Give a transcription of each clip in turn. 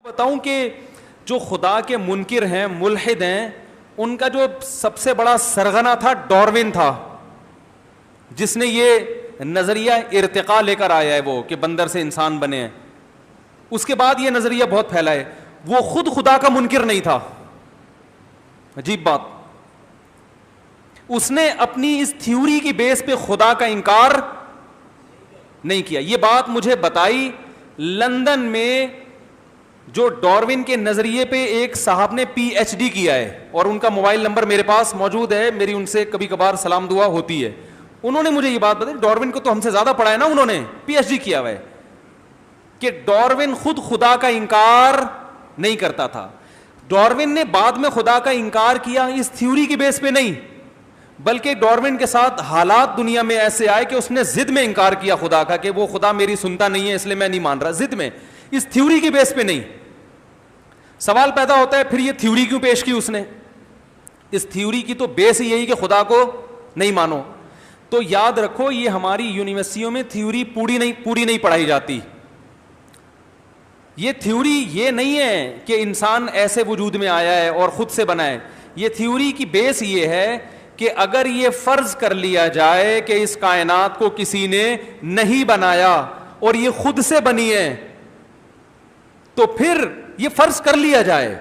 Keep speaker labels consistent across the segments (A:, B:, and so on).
A: بتاؤں کہ جو خدا کے منکر ہیں، ملحد ہیں، ان کا جو سب سے بڑا سرغنہ تھا ڈاروین تھا، جس نے یہ نظریہ ارتقاء لے کر آیا ہے، وہ کہ بندر سے انسان بنے ہیں. اس کے بعد یہ نظریہ بہت پھیلا ہے. وہ خود خدا کا منکر نہیں تھا. عجیب بات، اس نے اپنی اس تھیوری کی بیس پہ خدا کا انکار نہیں کیا. یہ بات مجھے بتائی لندن میں، جو ڈاروین کے نظریے پہ ایک صاحب نے پی ایچ ڈی کیا ہے، اور ان کا موبائل نمبر میرے پاس موجود ہے، میری ان سے کبھی کبھار سلام دعا ہوتی ہے. انہوں نے مجھے یہ بات بتائی، ڈاروین کو تو ہم سے زیادہ پڑھا ہے نا، انہوں نے پی ایچ ڈی کیا ہوا ہے، کہ ڈاروین خود خدا کا انکار نہیں کرتا تھا. ڈاروین نے بعد میں خدا کا انکار کیا اس تھیوری کی بیس پہ نہیں، بلکہ ڈاروین کے ساتھ حالات دنیا میں ایسے آئے کہ اس نے ضد میں انکار کیا خدا کا، کہ وہ خدا میری سنتا نہیں ہے اس لیے میں نہیں مان رہا، ضد میں، اس تھیوری کی بیس پہ نہیں. سوال پیدا ہوتا ہے پھر یہ تھیوری کیوں پیش کی اس نے؟ اس تھیوری کی تو بیس ہی یہی کہ خدا کو نہیں مانو. تو یاد رکھو، یہ ہماری یونیورسٹیوں میں تھیوری پوری نہیں پڑھائی جاتی. یہ تھیوری یہ نہیں ہے کہ انسان ایسے وجود میں آیا ہے اور خود سے بنا ہے. یہ تھیوری کی بیس یہ ہے کہ اگر یہ فرض کر لیا جائے کہ اس کائنات کو کسی نے نہیں بنایا اور یہ خود سے بنی ہے، تو پھر یہ فرض کر لیا جائے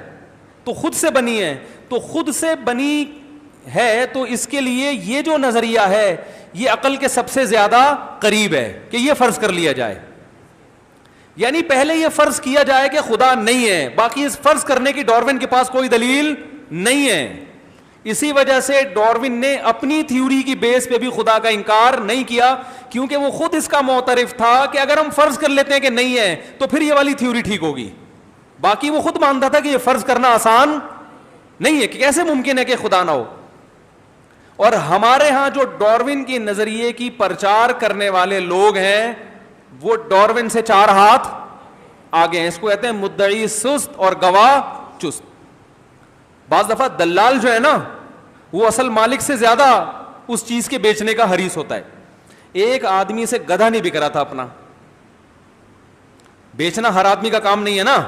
A: تو خود سے بنی ہے، تو خود سے بنی ہے، تو اس کے لیے یہ جو نظریہ ہے یہ عقل کے سب سے زیادہ قریب ہے کہ یہ فرض کر لیا جائے. یعنی پہلے یہ فرض کیا جائے کہ خدا نہیں ہے، باقی اس فرض کرنے کی ڈاروین کے پاس کوئی دلیل نہیں ہے. اسی وجہ سے ڈاروین نے اپنی تھیوری کی بیس پہ بھی خدا کا انکار نہیں کیا، کیونکہ وہ خود اس کا معترف تھا کہ اگر ہم فرض کر لیتے ہیں کہ نہیں ہے تو پھر یہ والی تھیوری ٹھیک ہوگی. باقی وہ خود مانتا تھا کہ یہ فرض کرنا آسان نہیں ہے، کہ کیسے ممکن ہے کہ خدا نہ ہو. اور ہمارے ہاں جو ڈاروین کی نظریے کی پرچار کرنے والے لوگ ہیں، وہ ڈاروین سے 4 ہاتھ آگے ہیں. اس کو کہتے ہیں مدعی سست اور گواہ چست. بعض دفعہ دلال جو ہے نا، وہ اصل مالک سے زیادہ اس چیز کے بیچنے کا حریص ہوتا ہے. ایک آدمی سے گدھا نہیں بک رہا تھا اپنا. بیچنا ہر آدمی کا کام نہیں ہے نا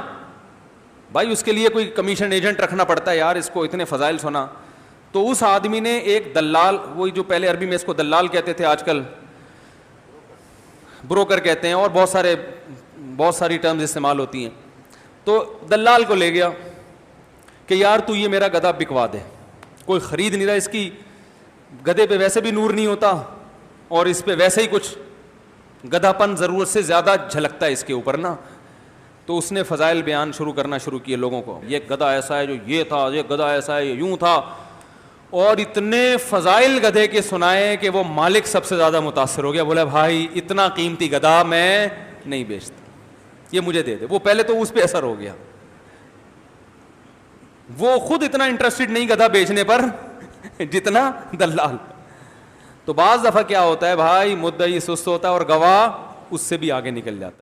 A: بھائی، اس کے لیے کوئی کمیشن ایجنٹ رکھنا پڑتا ہے، یار اس کو اتنے فضائل سنا. تو اس آدمی نے ایک دلال، وہی جو پہلے عربی میں اس کو دلال کہتے تھے، آج کل بروکر کہتے ہیں، اور بہت ساری ٹرمز استعمال ہوتی ہیں. تو دلال کو لے گیا کہ یار تو یہ میرا گدھا بکوا دے. کوئی خرید نہیں رہا، اس کی گدھے پہ ویسے بھی نور نہیں ہوتا اور اس پہ ویسے ہی کچھ گدھا پن ضرورت سے زیادہ جھلکتا ہے اس کے اوپر نا. تو اس نے فضائل بیان کرنا شروع کیے لوگوں کو، یہ گدھا ایسا ہے جو یہ تھا، یہ گدھا ایسا ہے یوں تھا، اور اتنے فضائل گدھے کے سنائے کہ وہ مالک سب سے زیادہ متاثر ہو گیا. بولا بھائی اتنا قیمتی گدھا میں نہیں بیچتا، یہ مجھے دے دے. وہ پہلے تو اس پہ اثر ہو گیا، وہ خود اتنا انٹرسٹڈ نہیں گدھا بیچنے پر جتنا دلال. تو بعض دفعہ کیا ہوتا ہے بھائی، مدعی سست ہوتا ہے اور گواہ اس سے بھی آگے نکل جاتا ہے.